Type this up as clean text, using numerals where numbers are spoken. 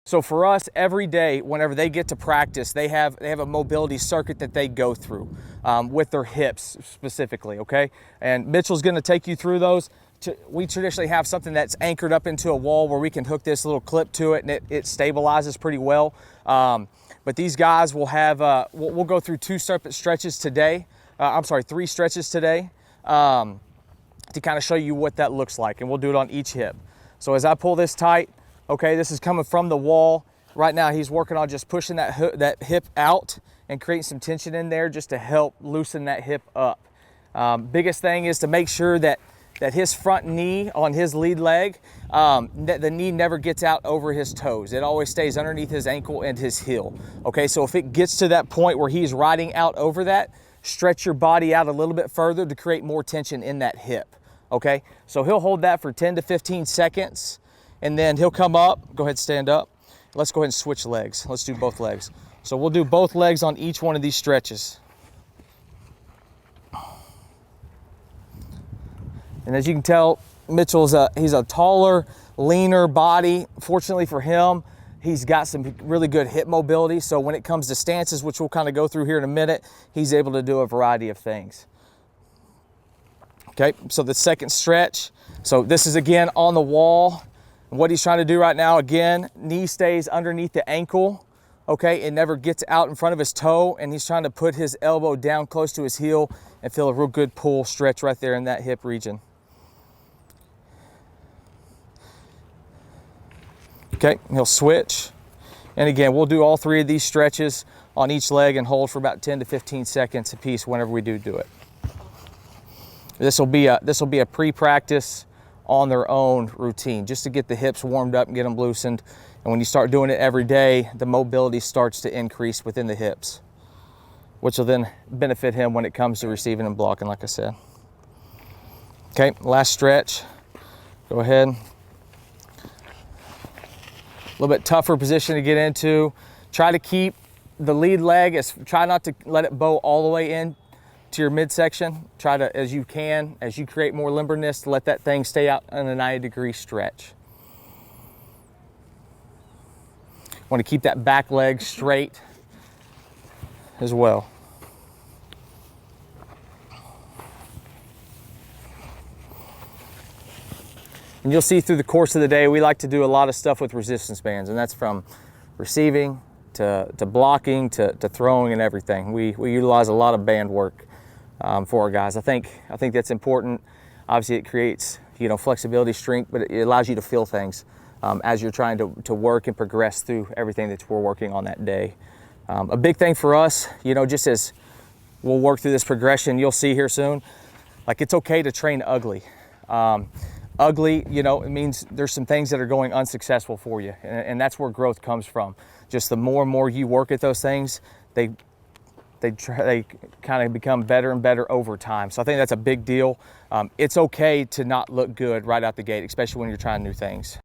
So for us, every day, whenever they get to practice, they have a mobility circuit that they go through with their hips specifically, okay? And Mitchell's gonna take you through those. We traditionally have something that's anchored up into a wall where we can hook this little clip to it, and it stabilizes pretty well. But these guys will have, we'll go through 2 separate stretches today. 3 stretches today to kind of show you what that looks like, and we'll do it on each hip. So as I pull this tight, okay, this is coming from the wall. Right now he's working on just pushing that hip out and creating some tension in there just to help loosen that hip up. Biggest thing is to make sure that his front knee on his lead leg, that the knee never gets out over his toes. It always stays underneath his ankle and his heel. Okay, so if it gets to that point where he's riding out over that, stretch your body out a little bit further to create more tension in that hip. Okay, so he'll hold that for 10 to 15 seconds. And then he'll come up, go ahead, stand up. Let's go ahead and switch legs. Let's do both legs. So we'll do both legs on each one of these stretches. And as you can tell, Mitchell's he's a taller, leaner body. Fortunately for him, he's got some really good hip mobility. So when it comes to stances, which we'll kind of go through here in a minute, he's able to do a variety of things. Okay, so the second stretch. So this is again on the wall. What he's trying to do right now, again, knee stays underneath the ankle, okay? It never gets out in front of his toe, and he's trying to put his elbow down close to his heel and feel a real good pull stretch right there in that hip region. Okay, he'll switch. And again, we'll do all 3 of these stretches on each leg and hold for about 10 to 15 seconds a piece whenever we do it. This will be a pre-practice on their own routine, just to get the hips warmed up and get them loosened. And when you start doing it every day, the mobility starts to increase within the hips, which will then benefit him when it comes to receiving and blocking, like I said. Okay, last stretch. Go ahead. A little bit tougher position to get into. Try to keep the lead leg, try not to let it bow all the way in to your midsection. Try to, as you create more limberness, to let that thing stay out in a 90-degree stretch. Want to keep that back leg straight as well. And you'll see through the course of the day, we like to do a lot of stuff with resistance bands, and that's from receiving to blocking to throwing and everything. We utilize a lot of band work for our guys. I think that's important. Obviously it creates, flexibility, strength, but it allows you to feel things as you're trying to work and progress through everything that we're working on that day. A big thing for us, just as we'll work through this progression, you'll see here soon, like, it's okay to train ugly. Ugly, it means there's some things that are going unsuccessful for you, and that's where growth comes from. Just the more and more you work at those things, they kind of become better and better over time. So I think that's a big deal. It's okay to not look good right out the gate, especially when you're trying new things.